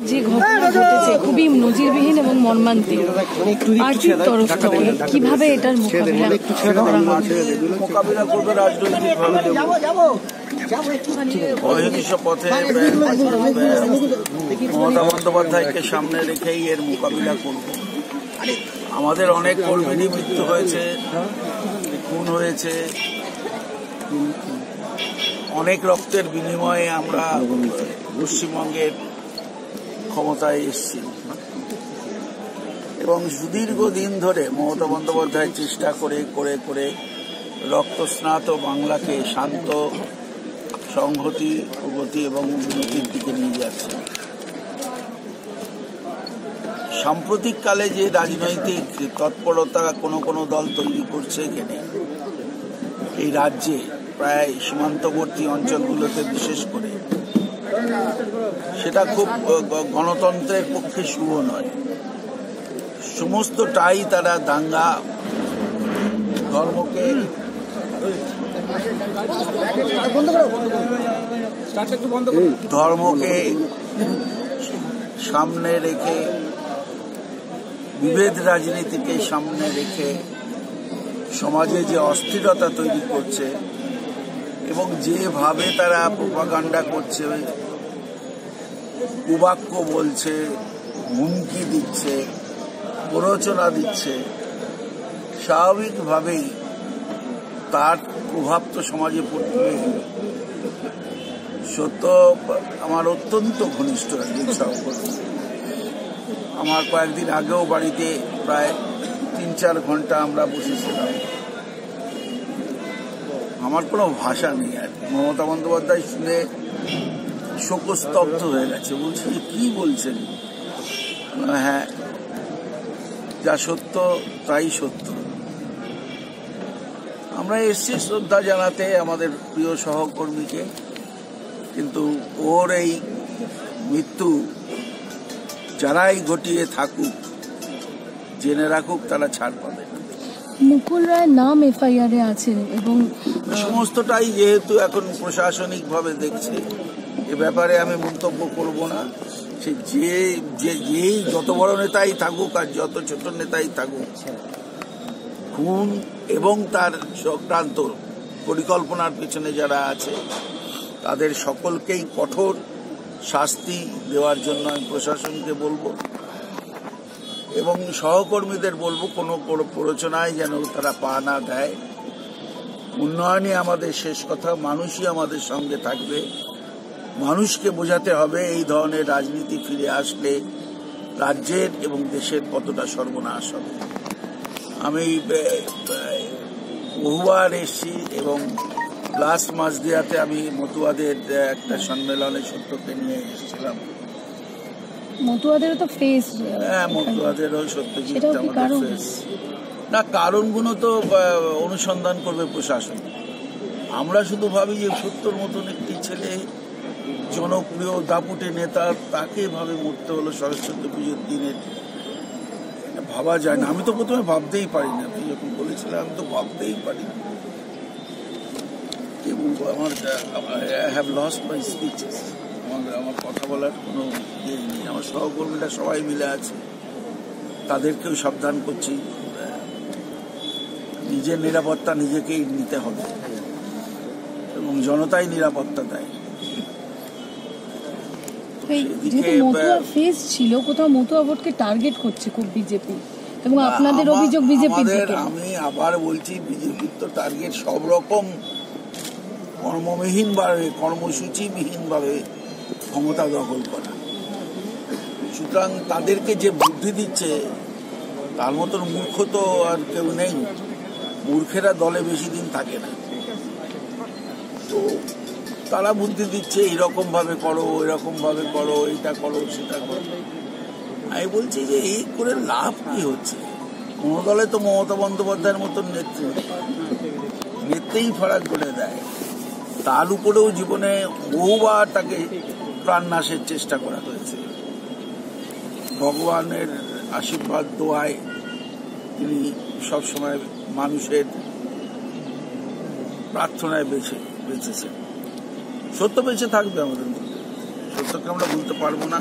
যে ঘটনা ঘটেছে খুবই নজিরবিহীন এবং মর্মান্তিক। পার্টির তরফ থেকে কিভাবে এটার মোকাবিলা করবে রাজনৈতিকভাবে অহিংস পথে মমতা বন্দ্যোপাধ্যায়কে সামনে রেখেই এর মোকাবিলা করব। আমাদের অনেক কর্মীরই মৃত্যু হয়েছে, খুন হয়েছে, অনেক রক্তের বিনিময়ে আমরা পশ্চিমবঙ্গের ক্ষমতায় এসেছি এবং সুদীর্ঘ দিন ধরে মমতা বন্দ্যোপাধ্যায় চেষ্টা করে করে করে রক্তস্নাত বাংলাকে শান্ত, সংহতি, প্রগতি এবং উন্নতির দিকে নিয়ে যাচ্ছে। সাম্প্রতিককালে যে রাজনৈতিক তৎপরতা কোনো কোনো দল তৈরি করছে এখানে এই রাজ্যে প্রায় সীমান্তবর্তী অঞ্চলগুলোতে বিশেষ করে, সেটা খুব গণতন্ত্রের পক্ষে শুভ নয়। সমস্তটাই তারা দাঙ্গা, ধর্মকে সামনে রেখে, বিভেদ রাজনীতিকে সামনে রেখে সমাজে যে অস্থিরতা তৈরি করছে এবং যেভাবে তারা প্রোপাগান্ডা করছে, কুবাক্য বলছে, হুমকি দিচ্ছে, প্ররোচনা দিচ্ছে, স্বাভাবিকভাবেই তার প্রভাব তো সমাজে পড়বে। সত্য আমার অত্যন্ত ঘনিষ্ঠ একজন সহকর্মী, আমার কয়েকদিন আগেও বাড়িতে প্রায় ৩-৪ ঘন্টা আমরা বসেছিলাম। আমার কোনো ভাষা নেই আর মমতা বন্দ্যোপাধ্যায় শুনে শোকস্তব্ধ হয়ে গেছে। বলছে যে কি বলছেন? হ্যাঁ, যা সত্য তাই সত্য। আমরা এসেছি শ্রদ্ধা জানাতে আমাদের প্রিয় সহকর্মীকে, কিন্তু ওর এই মৃত্যু যারাই ঘটিয়ে থাকুক, জেনে রাখুক তারা ছাড় পাবে। মুকুল রায়ের নাম FIR এ আছে এবং সমস্তটাই যেহেতু এখন প্রশাসনিকভাবে দেখছে, এ ব্যাপারে আমি মন্তব্য করব না। সে যেই যত বড় নেতাই থাকুক আর যত ছোট নেতাই থাকুক, খুন এবং তার চক্রান্ত পরিকল্পনার পিছনে যারা আছে তাদের সকলকেই কঠোর শাস্তি দেওয়ার জন্য আমি প্রশাসনকে বলবো এবং সহকর্মীদের বলবো কোনো প্ররোচনায় যেন তারা পা না দেয়। উন্নয়নই আমাদের শেষ কথা, মানুষই আমাদের সঙ্গে থাকবে। মানুষকে বোঝাতে হবে এই ধরনের রাজনীতি ফিরে আসলে রাজ্যের এবং দেশের কতটা সর্বনাশ হবে। আমি বহুবার এসেছি এবং লাস্ট মাঝদিয়াতে আমি মতুয়াদের একটা সম্মেলনে সত্যকে নিয়ে এসেছিলাম। মতুয়াদেরও তো ফেস, হ্যাঁ, মতুয়াদেরও সত্যজিৎ আমাদের ফেস। না, কারণগুলো তো অনুসন্ধান করবে প্রশাসন। আমরা শুধু ভাবি যে সত্যর মতন একটি ছেলে, জনপ্রিয় দাপুটে নেতা, তাকে ভাবে মরতে হলো সরস্বতী পুজোর দিনে। ভাবা যায় না। আমি তো প্রথমে ভাবতেই পারি না, তুই যখন বলেছিলাম আমি তো ভাবতেই পারি না। আমার কথা বলার কোনো ইয়ে নেই। আমার সহকর্মীরা সবাই মিলে আছে, তাদেরকেও সাবধান করছি, নিজের নিরাপত্তা নিজেকেই নিতে হবে এবং জনতাই নিরাপত্তা দেয়। ছিল কোথাও মতুয়া ভোটকে টার্গেট করছে খুব বিজেপি এবং আপনাদের অভিযোগ বিজেপি। আমি আবার বলছি, বিজেপির তো টার্গেট সব রকম কর্মবিহীনভাবে, কর্মসূচিবিহীনভাবে ক্ষমতা দখল করা। সুতরাং তাদেরকে যে বুদ্ধি দিচ্ছে তার মতন মূর্খ তো আর কেউ নেই। মূর্খেরা দলে বেশি দিন থাকে না, তো তারা বুদ্ধি দিচ্ছে এইরকম ভাবে করো, এরকম ভাবে করো, এটা করো, সেটা করো। আমি বলছি যে এই করে লাভ কি হচ্ছে? কোন দলে তো মমতা বন্দ্যোপাধ্যায়ের মতন নেত্রেই ফারাক করে দেয়। তার উপরেও জীবনে বহুবার তাকে প্রাণনাশের চেষ্টা করা হয়েছে। ভগবানের আশীর্বাদ দোয়ায় তিনি সবসময় মানুষের প্রার্থনায় বেঁচেছেন। সত্য বেঁচে থাকবে আমাদের মধ্যে, সত্যকে আমরা ভুলতে পারবো না।